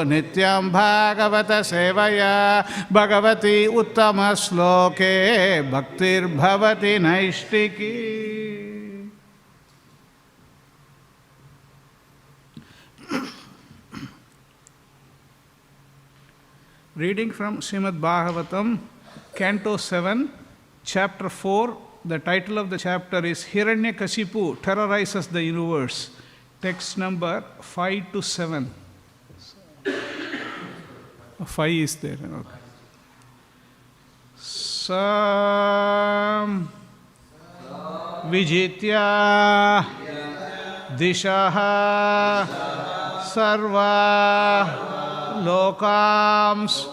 Nityam Bhagavata Sevaya Bhagavati Uttama Sloke Bhaktir Bhavati Naishtiki. Reading from Śrīmad Bhāgavatam, Canto 7, Chapter 4. The title of the chapter is Hiranyakasipu Terrorizes the Universe. Text number 5 to 7. 5 is there. Okay. Sam Vijitya Dishaha Sarva Lokams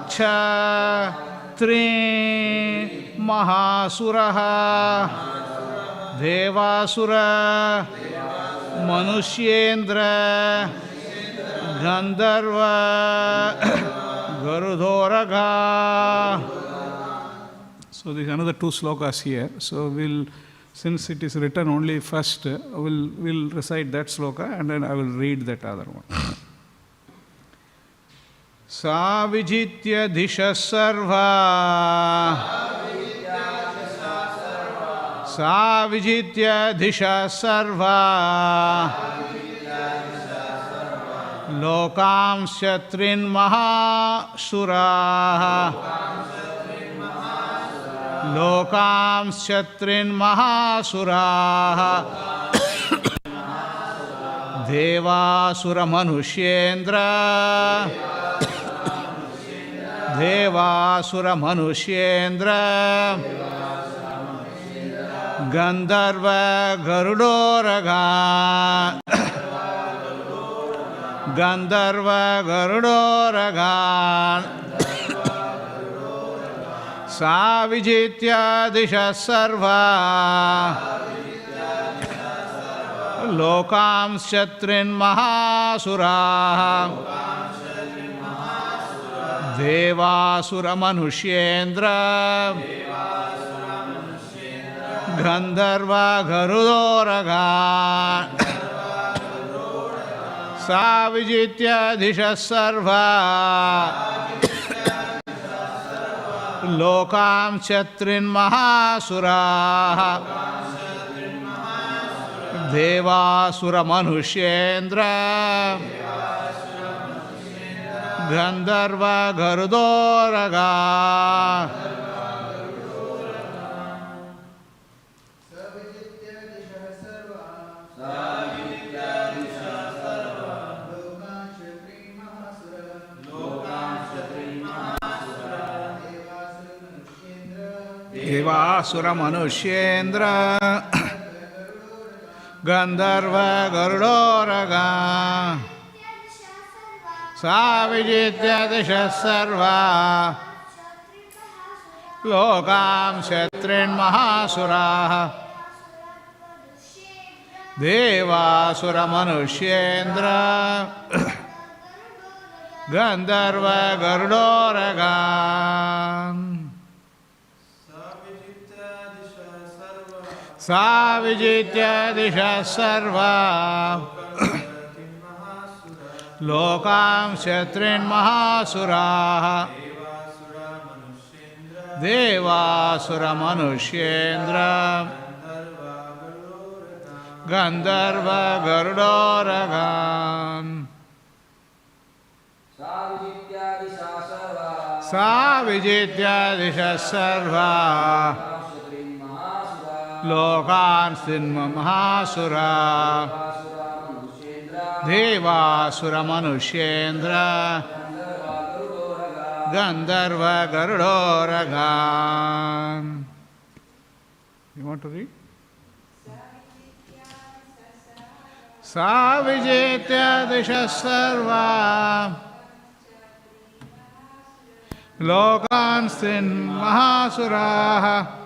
Cha Tri Mahasuraha Devasura Manushyendra Gandharva Garudoraga. So there is another 2 slokas here. So since it is written only first, we'll recite that sloka and then I will read that other one. Sa vijitya disha sarva. Sa vijitya disha sarva. Lokam shatrin mahasuraha. Lokam shatrin mahasuraha. Devasura manushyendra. Devasura manushyendra. Gandharva garudoraga. Gandharva garudoraga. Sa vijitya disha sarva. Lokam shatrin mahasuraha. Devasura manushyendra. Gandharva garudoraga. Sa vijitya disha sarva. Lokam chatrin mahasuraha. Devasura manushyendra. Gandharva garudoraga. Devasura manushyendra. Gandharva garudoraga. Sa vijitya disha sarva. Lokam shatrin mahasuraha. Devasura manushyendra. Gandharva garudoraga. Sa vijitya disha sarva. Lokam shatrin mahasuraha. Devasura manushyendra. Gandharva garudoraga. Sa vijitya disha sarva. Lokan sinma mahasura. Devasura manushyendra. Gandharva garudoraga. You want to read? Sa vijitya disha sarva. Lokan sinma mahasura.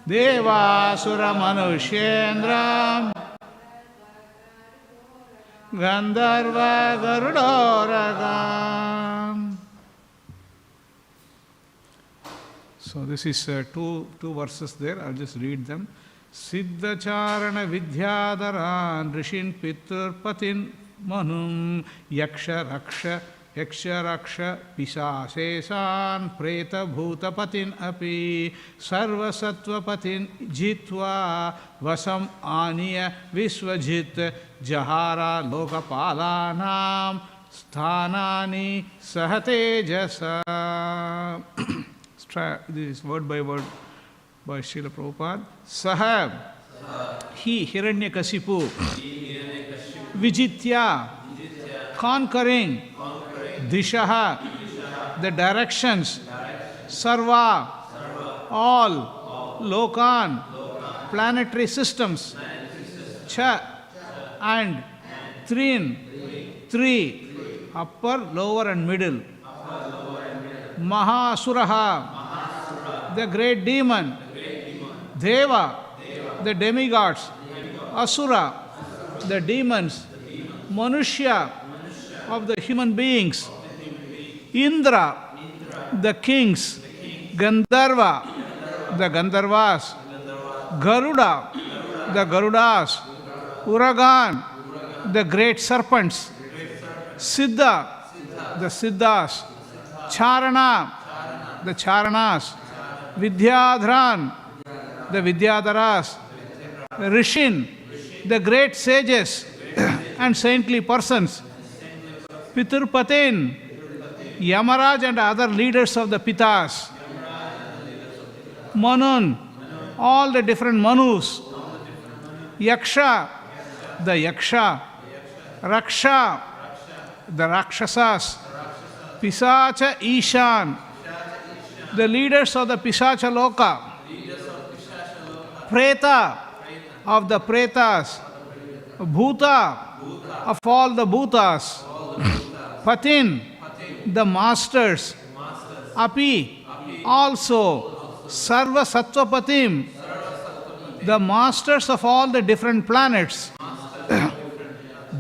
Devasura manushyendra. Gandharva garudoraga. So this is two verses there. I'll just read them. Siddhacharana vidyadharan rishin pitur patin Manum Yaksha Raksha Pisaseshan Preta Bhutapatin Api Sarva Sattvapatin Jitva Vasam Aniya Visvajit Jahara Lokapalanam Sthanani Sahatejasa. This is word by word by Srila Prabhupada. Sahab, he, Hiranyakasipu, Vijitya, conquering, Dishaha, the directions, Sarva, all, Lokan, planetary systems, Cha, and Trin, three, upper, lower and middle, Mahasuraha, the great demon, Deva, the demigods, Asura, the demons, Manushya, of the human beings, Indra, the kings, Gandharva, the Gandharvas, Garuda, the Garudas, Uragan, the great serpents, Siddha, the Siddhas, Charana, the Charanas, Vidyadharan, the Vidyadharas, Rishin, the great sages and saintly persons, Piturpatin, Yamaraj and other leaders of the Pitas, Manun, all the different Manus, Yaksha, the Yaksha, Raksha, the Rakshasas, Pisacha Ishan, the leaders of the Pisacha Loka, Preta, of the Pretas, Bhuta, of all the Bhutas, Patin, the masters, Api, also, Sarva Sattvapatim, the masters of all the different planets,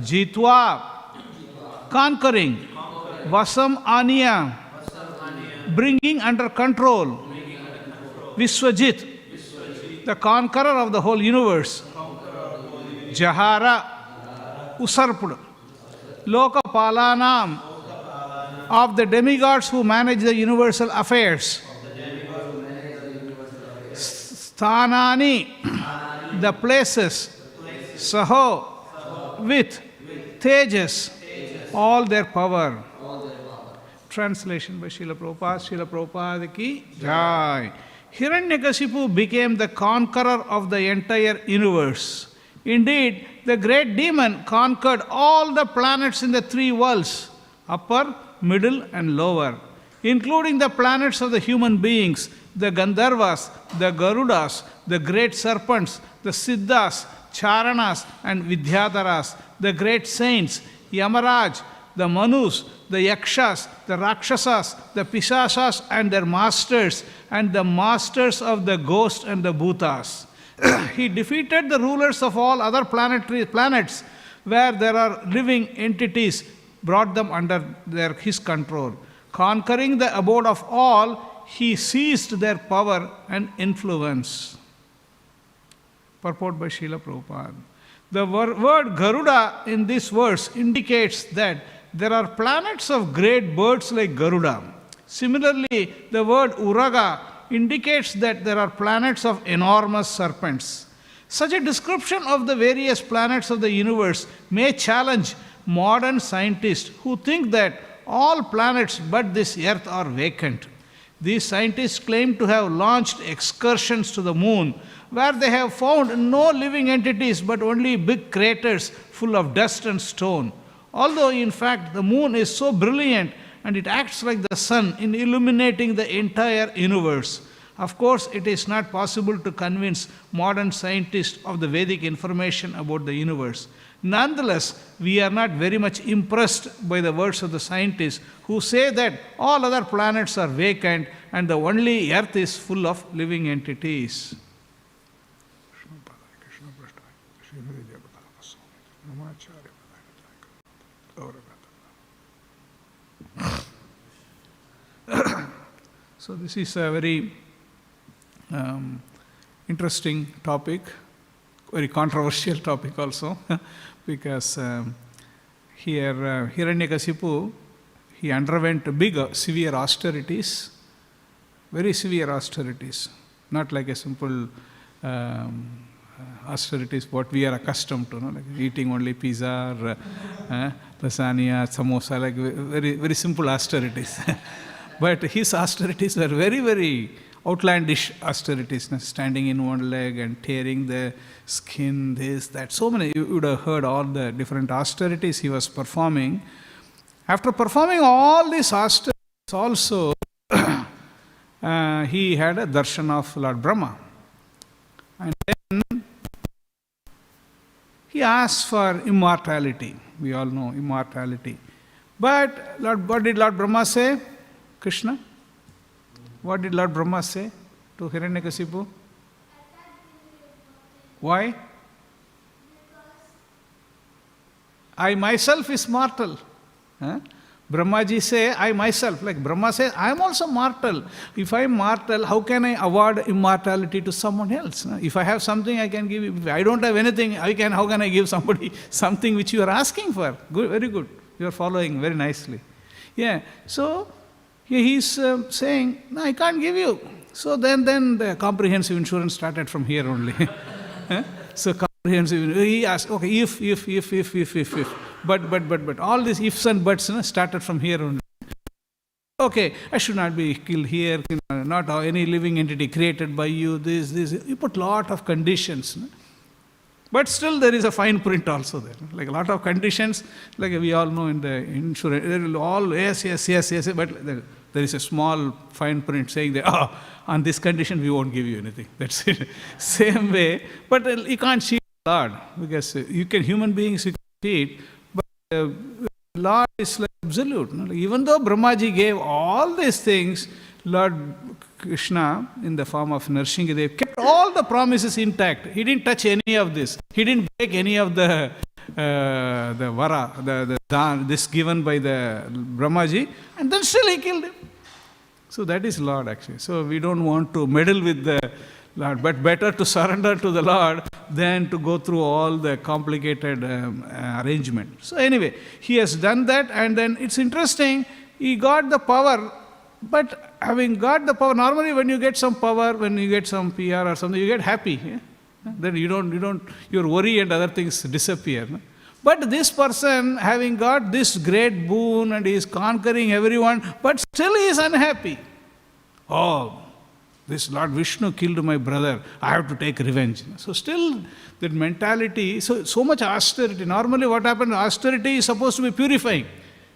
Jitva, conquering, Vasam Aniya, bringing under control, Visvajit, the conqueror of the whole universe, Jahara, usurped, Lokapalanam, of the demigods who manage the universal affairs, Sthanani, the places, Saho, with, Tejas, all their power. Translation by Srila Prabhupada ki Jai. Hiranyakasipu became the conqueror of the entire universe. Indeed, the great demon conquered all the planets in the three worlds, upper, middle and lower, including the planets of the human beings, the Gandharvas, the Garudas, the great serpents, the Siddhas, Charanas and Vidyadharas, the great saints, Yamaraj, the Manus, the Yakshas, the Rakshasas, the Pisashas and their masters, and the masters of the ghosts and the Bhutas. He defeated the rulers of all other planets where there are living entities, brought them under his control. Conquering the abode of all, he seized their power and influence. Purport by Srila Prabhupada. The word Garuda in this verse indicates that there are planets of great birds like Garuda. Similarly, the word Uraga indicates that there are planets of enormous serpents. Such a description of the various planets of the universe may challenge modern scientists who think that all planets but this earth are vacant. These scientists claim to have launched excursions to the moon, where they have found no living entities but only big craters full of dust and stone. Although in fact the moon is so brilliant and it acts like the sun in illuminating the entire universe. Of course, it is not possible to convince modern scientists of the Vedic information about the universe. Nonetheless, we are not very much impressed by the words of the scientists who say that all other planets are vacant and the only earth is full of living entities. So this is a very interesting topic, very controversial topic also, because here Hiranyakasipu, he underwent big, severe austerities, very severe austerities, not like a simple austerities what we are accustomed to, like eating only pizza or lasagna, samosa, like very, very simple austerities. But his austerities were very, very outlandish austerities, standing in one leg and tearing the skin, this, that. So many, you would have heard all the different austerities he was performing. After performing all these austerities also, he had a darshan of Lord Brahma. And then he asked for immortality. We all know immortality. But what did Lord Brahma say? Krishna? What did Lord Brahma say to Hiranyakasipu? Why? I myself is mortal. Brahmaji say, I myself, like Brahma says, I am also mortal. If I am mortal, how can I award immortality to someone else? If I have something, I can give. If I don't have anything, how can I give somebody something which you are asking for? Good, very good. You are following very nicely. Yeah. So he is saying, no, I can't give you. So then the comprehensive insurance started from here only. So comprehensive, he asked, okay, if. But all these ifs and buts started from here only. Okay, I should not be killed here, not any living entity created by you, this. You put lot of conditions. But still there is a fine print also there. Like a lot of conditions, like we all know in the insurance, there will all, yes, but there is a small fine print saying that, on this condition we won't give you anything. That's it. Same way, but you can't cheat Lord, because human beings you can cheat, but Lord is like absolute. Like even though Brahmaji gave all these things, Lord Krishna, in the form of Narsinghadev, kept all the promises intact. He didn't touch any of this. He didn't break any of the vara, the dhan, this given by the Brahmaji, and then still he killed him. So that is Lord actually. So we don't want to meddle with the Lord, but better to surrender to the Lord than to go through all the complicated arrangement. So anyway, he has done that, and then it's interesting, he got the power. But having got the power, normally when you get some power, when you get some PR or something, you get happy. Yeah? Then your worry and other things disappear. No? But this person, having got this great boon and he is conquering everyone, but still he is unhappy. Oh, this Lord Vishnu killed my brother, I have to take revenge. So still that mentality, so much austerity. Normally what happens, austerity is supposed to be purifying.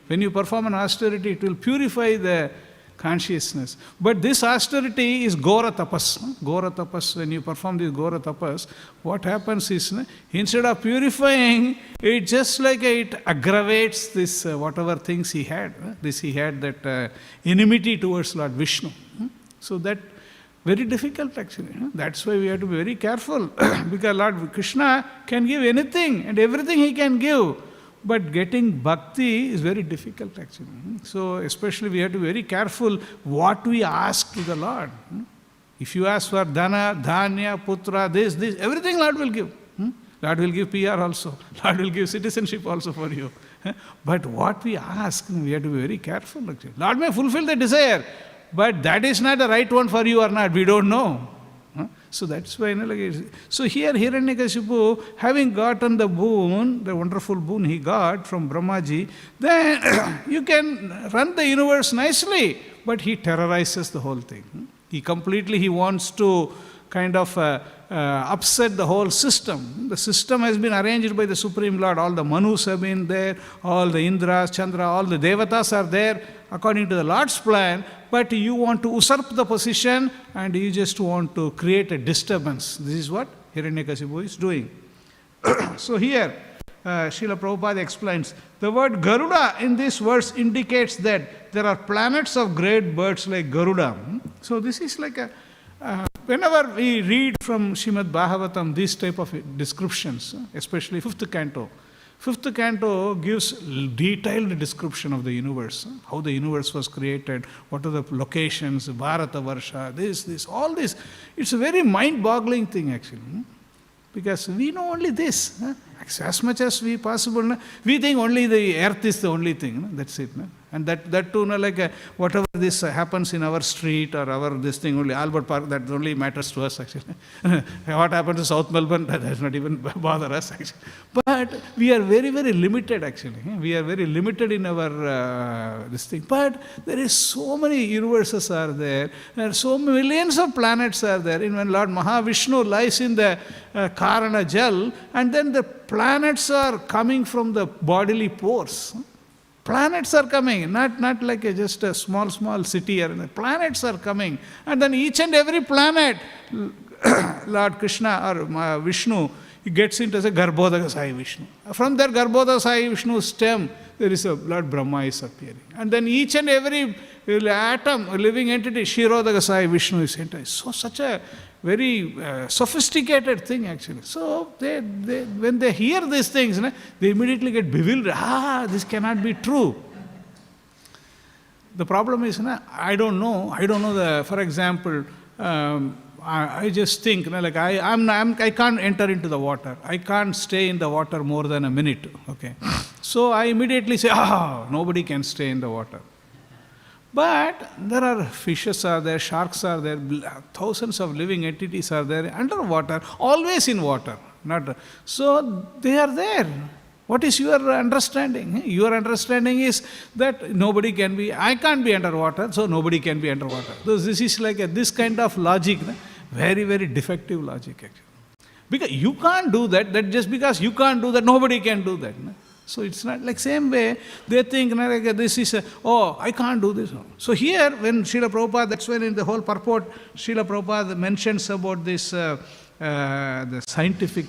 When you perform an austerity, it will purify the consciousness. But this austerity is Gora Tapas. Gora Tapas, when you perform this Gora Tapas, what happens is, instead of purifying, it just like it aggravates this, whatever things he had. He had that enmity towards Lord Vishnu. So that, very difficult actually. That's why we have to be very careful. Because Lord Krishna can give anything and everything he can give. But getting bhakti is very difficult actually. So especially we have to be very careful what we ask to the Lord. If you ask for dhana, dhanya, putra, this, everything Lord will give. Lord will give PR also. Lord will give citizenship also for you. But what we ask, we have to be very careful actually. Lord may fulfill the desire, but that is not the right one for you or not, we don't know. So that's why, so here Hiranyakasipu, having gotten the boon, the wonderful boon he got from Brahmaji, then you can run the universe nicely, but he terrorizes the whole thing. He wants to kind of upset the whole system. The system has been arranged by the Supreme Lord. All the Manus have been there, all the Indras, Chandra, all the Devatas are there according to the Lord's plan, but you want to usurp the position and you just want to create a disturbance. This is what Hiranyakasipu is doing. So here, Srila Prabhupada explains, the word Garuda in this verse indicates that there are planets of great birds like Garuda. So this is like a whenever we read from Śrīmad Bhāgavatam these type of descriptions, especially fifth canto gives detailed description of the universe, how the universe was created, what are the locations, Bharata Varsha, this, all this. It's a very mind-boggling thing actually. Because we know only this. As much as we possible, we think only the earth is the only thing. That's it. And that too, whatever this happens in our street or our this thing, only Albert Park, that only matters to us actually. What happens in South Melbourne, that does not even bother us actually. But we are very, very limited actually. We are very limited in our this thing. But there is so many universes are there. There are so millions of planets are there. When Lord Mahavishnu lies in the Karana Jal, and then the planets are coming from the bodily pores. Planets are coming, not like just a small city. Planets are coming. And then each and every planet, Lord Krishna or Vishnu, he gets into a Garbhodaka Sai Vishnu. From their Garbhodaka Sai Vishnu stem, there is a Lord Brahma is appearing. And then each and every atom, living entity, Kshirodaka Sai Vishnu is entering. So such a very sophisticated thing actually. So when they hear these things, they immediately get bewildered. This cannot be true. The problem is, I don't know for example, I just think, I can't enter into the water. I can't stay in the water more than a minute. Okay. So I immediately say, nobody can stay in the water. But there are fishes are there, sharks are there, thousands of living entities are there underwater, always in water. So they are there. What is your understanding? Your understanding is that I can't be underwater, so nobody can be underwater. So this is like this kind of logic, very, very defective logic actually. Because you can't do that just because you can't do that, nobody can do that. So it's not like same way, they think this is, I can't do this. So here, when Srila Prabhupada, that's when in the whole purport, Srila Prabhupada mentions about this, the scientific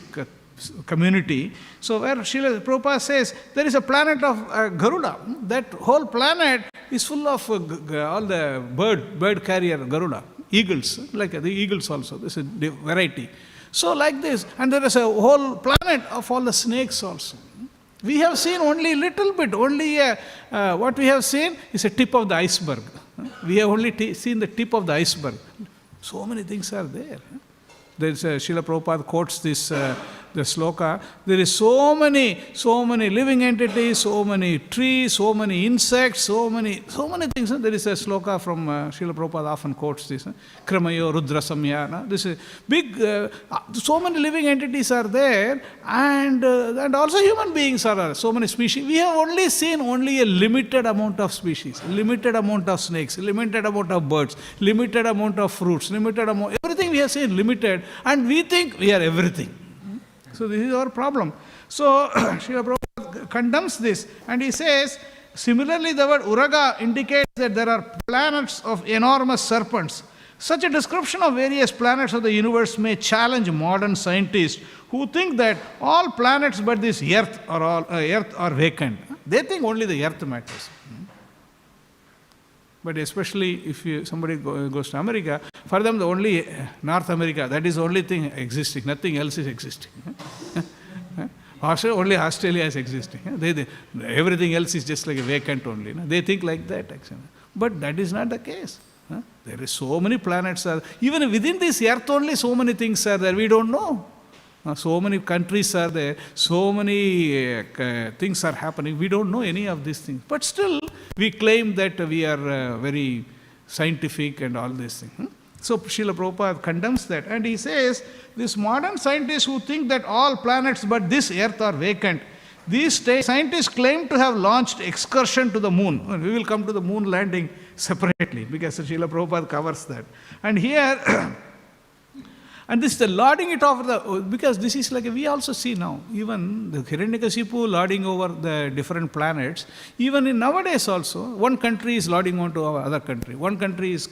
community. So where Srila Prabhupada says, there is a planet of Garuda. That whole planet is full of all the bird carrier Garuda, eagles, like the eagles also, this is a variety. So like this, and there is a whole planet of all the snakes also. We have seen only a little bit, what we have seen is a tip of the iceberg. We have only seen the tip of the iceberg. So many things are there. There's Srila Prabhupada quotes this, the sloka. There is so many living entities, so many trees, so many insects, so many things. There is a sloka from Srila Prabhupada often quotes this. Kramayo Rudra Samya. This is big, so many living entities are there, and also human beings are there. So many species. We have only seen a limited amount of species, limited amount of snakes, limited amount of birds, limited amount of fruits, limited amount, everything we have seen limited, and we think we are everything. So this is our problem. So Srila Prabhupada condemns this, and he says, similarly the word Uraga indicates that there are planets of enormous serpents. Such a description of various planets of the universe may challenge modern scientists who think that all planets but this earth are vacant. They think only the earth matters. But especially if somebody goes to America, for them the only North America, that is the only thing existing, nothing else is existing. Only Australia is existing. Everything else is just like a vacant only. They think like that actually. But that is not the case. There is so many planets are, even within this earth only so many things are there, we don't know. So many countries are there, so many things are happening, we don't know any of these things. But still, we claim that we are very scientific and all these things. So Srila Prabhupada condemns that, and he says, these modern scientists who think that all planets but this earth are vacant, these scientists claim to have launched excursion to the moon. We will come to the moon landing separately, because Srila Prabhupada covers that. And here, and this is the lording it over because this is like, we also see now, even the Hiranyakasipu lording over the different planets, even in nowadays also, one country is lording on to our other country. One country is